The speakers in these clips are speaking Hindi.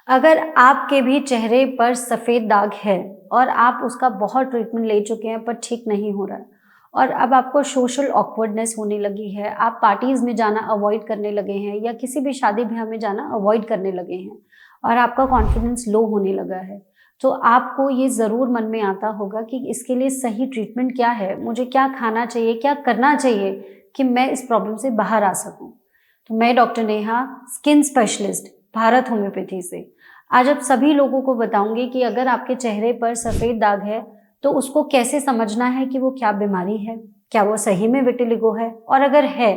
अगर आपके भी चेहरे पर सफ़ेद दाग है और आप उसका बहुत ट्रीटमेंट ले चुके हैं पर ठीक नहीं हो रहा है और अब आपको सोशल ऑकवर्डनेस होने लगी है, आप पार्टीज़ में जाना अवॉइड करने लगे हैं या किसी भी शादी ब्याह में जाना अवॉइड करने लगे हैं और आपका कॉन्फिडेंस लो होने लगा है, तो आपको ये ज़रूर मन में आता होगा कि इसके लिए सही ट्रीटमेंट क्या है? मुझे क्या खाना चाहिए, क्या करना चाहिए कि मैं इस प्रॉब्लम से बाहर आ सकूँ? तो मैं doctor Neha, skin specialist, Bharat homeopathy से आज आप सभी लोगों को बताऊंगी कि अगर आपके चेहरे पर सफ़ेद दाग है तो उसको कैसे समझना है कि वो क्या बीमारी है, क्या वो सही में विटिलिगो है और अगर है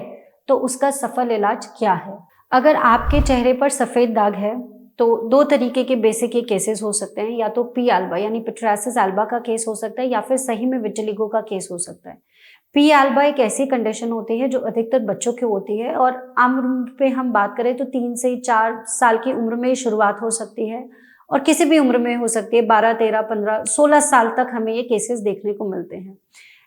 तो उसका सफल इलाज क्या है। अगर आपके चेहरे पर सफ़ेद दाग है तो दो तरीके के बेसिक ये केसेस हो सकते हैं, या तो पी एल्बा यानी पिट्रासिस एल्बा का केस हो सकता है या फिर सही में विटिलिगो का केस हो सकता है। पी एल्बा एक ऐसी कंडीशन होती है जो अधिकतर बच्चों की होती है और आम उम्र पे हम बात करें तो 3 से 4 साल की उम्र में शुरुआत हो सकती है और किसी भी उम्र में हो सकती है। 12, 13, 15, 16 साल तक हमें ये केसेस देखने को मिलते हैं।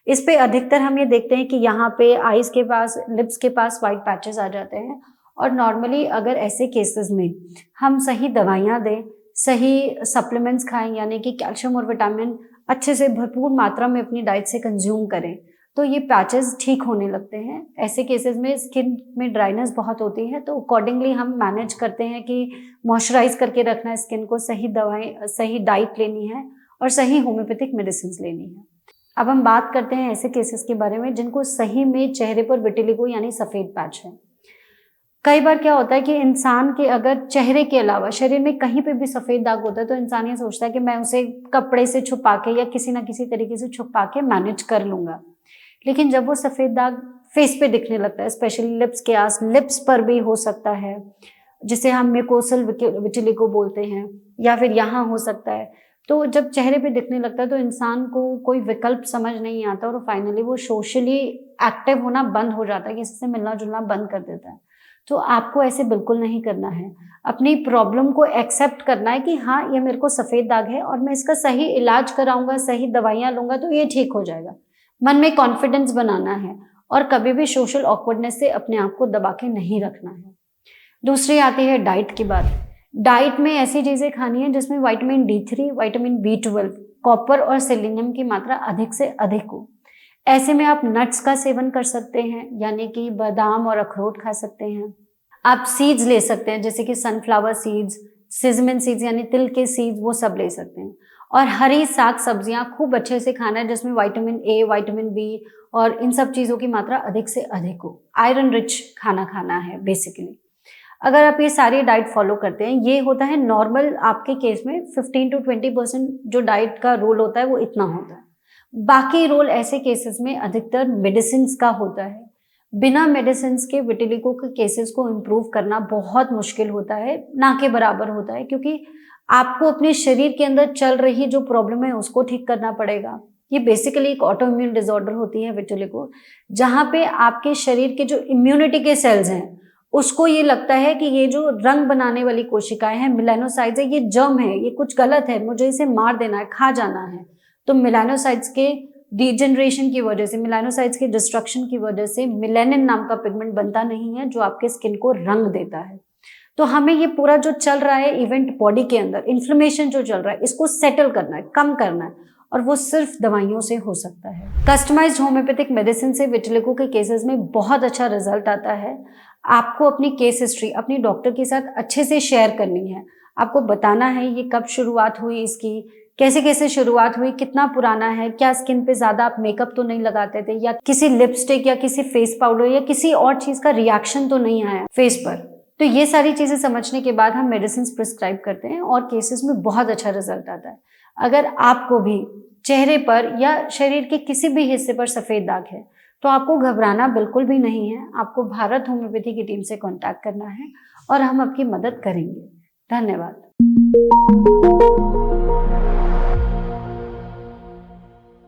इस पे अधिकतर हम ये देखते हैं कि यहाँ पे आईज के पास, लिप्स के पास वाइट पैचेस आ जाते हैं और नॉर्मली अगर ऐसे केसेस में हम सही दवाइयाँ दें, सही सप्लीमेंट्स खाएं यानी कि कैल्शियम और विटामिन अच्छे से भरपूर मात्रा में अपनी डाइट से कंज्यूम करें तो ये पैचेस ठीक होने लगते हैं। ऐसे केसेस में स्किन में ड्राइनेस बहुत होती है तो अकॉर्डिंगली हम मैनेज करते हैं कि मॉइस्चराइज करके रखना है स्किन को, सही दवाएं, सही डाइट लेनी है और सही होम्योपैथिक मेडिसिन लेनी है। अब हम बात करते हैं ऐसे केसेस के बारे में जिनको सही में चेहरे पर विटिलिगो यानी सफ़ेद पैच है। कई बार क्या होता है कि इंसान के अगर चेहरे के अलावा शरीर में कहीं पे भी सफ़ेद दाग होता है तो इंसान ये सोचता है कि मैं उसे कपड़े से छुपा के या किसी ना किसी तरीके से छुपा के मैनेज कर लूँगा। लेकिन जब वो सफ़ेद दाग फेस पे दिखने लगता है, स्पेशली लिप्स के आस, लिप्स पर भी हो सकता है जिसे हम म्यूकोसल विटिलिगो बोलते हैं, या फिर यहाँ हो सकता है, तो जब चेहरे पे दिखने लगता है तो इंसान को कोई विकल्प समझ नहीं आता और फाइनली वो सोशली एक्टिव होना बंद हो जाता है, किसी से मिलना जुलना बंद कर देता है। तो आपको ऐसे बिल्कुल नहीं करना है। अपनी प्रॉब्लम को एक्सेप्ट करना है कि हाँ, ये मेरे को सफ़ेद दाग है और मैं इसका सही इलाज कराऊंगा, सही दवाइयाँ लूंगा तो ये ठीक हो जाएगा। मन में कॉन्फिडेंस बनाना है और कभी भी सोशल ऑकवर्डनेस से अपने आप को दबा के नहीं रखना है। दूसरी आती है डाइट की बात। डाइट में ऐसी चीज़ें खानी है जिसमें vitamin D3, vitamin B12, copper और सेलेनियम की मात्रा अधिक से अधिक हो। ऐसे में आप नट्स का सेवन कर सकते हैं यानी कि बादाम और अखरोट खा सकते हैं। आप सीड्स ले सकते हैं जैसे कि सनफ्लावर सीड्स, सिजमिन सीड्स यानी तिल के सीड्स, वो सब ले सकते हैं। और हरी साग सब्जियां खूब अच्छे से खाना है जिसमें विटामिन A, विटामिन B और इन सब चीज़ों की मात्रा अधिक से अधिक हो। आयरन रिच खाना खाना है बेसिकली। अगर आप ये सारी डाइट फॉलो करते हैं, ये होता है नॉर्मल आपके केस में 15 to 20% जो डाइट का रोल होता है वो इतना होता है। बाकी रोल ऐसे केसेस में अधिकतर मेडिसिन का होता है। बिना मेडिसिन के विटिलिगो के केसेस को इम्प्रूव करना बहुत मुश्किल होता है, ना के बराबर होता है, क्योंकि आपको अपने शरीर के अंदर चल रही जो प्रॉब्लम है उसको ठीक करना पड़ेगा। ये बेसिकली एक ऑटो इम्यून डिसऑर्डर होती है विटिलिगो, जहाँ पे आपके शरीर के जो इम्यूनिटी के सेल्स हैं उसको ये लगता है कि ये जो रंग बनाने वाली कोशिकाएं हैं, मेलानोसाइट्स है, ये जर्म है, ये कुछ गलत है, मुझे इसे मार देना है, खा जाना है। तो मेलानोसाइट्स के डिजेनरेशन की वजह से, मेलानोसाइट्स के डिस्ट्रक्शन की वजह से मेलानिन नाम का पिगमेंट बनता नहीं है जो आपके स्किन को रंग देता है। तो हमें ये पूरा जो चल रहा है इवेंट बॉडी के अंदर, इन्फ्लेमेशन जो चल रहा है, इसको सेटल करना है, कम करना है और वो सिर्फ दवाइयों से हो सकता है। कस्टमाइज्ड होम्योपैथिक मेडिसिन से विटिलिगो के केसेस में बहुत अच्छा रिजल्ट आता है। आपको अपनी केस हिस्ट्री अपनी डॉक्टर के साथ अच्छे से शेयर करनी है। आपको बताना है ये कब शुरुआत हुई इसकी, कैसे कैसे शुरुआत हुई, कितना पुराना है, क्या स्किन पे ज़्यादा आप मेकअप तो नहीं लगाते थे, या किसी लिपस्टिक या किसी फेस पाउडर या किसी और चीज़ का रिएक्शन तो नहीं आया फेस पर। तो ये सारी चीज़ें समझने के बाद हम मेडिसिन प्रिस्क्राइब करते हैं और केसेस में बहुत अच्छा रिजल्ट आता है। अगर आपको भी चेहरे पर या शरीर के किसी भी हिस्से पर सफ़ेद दाग है तो आपको घबराना बिल्कुल भी नहीं है। आपको भारत होम्योपैथी की टीम से कांटेक्ट करना है और हम आपकी मदद करेंगे। धन्यवाद।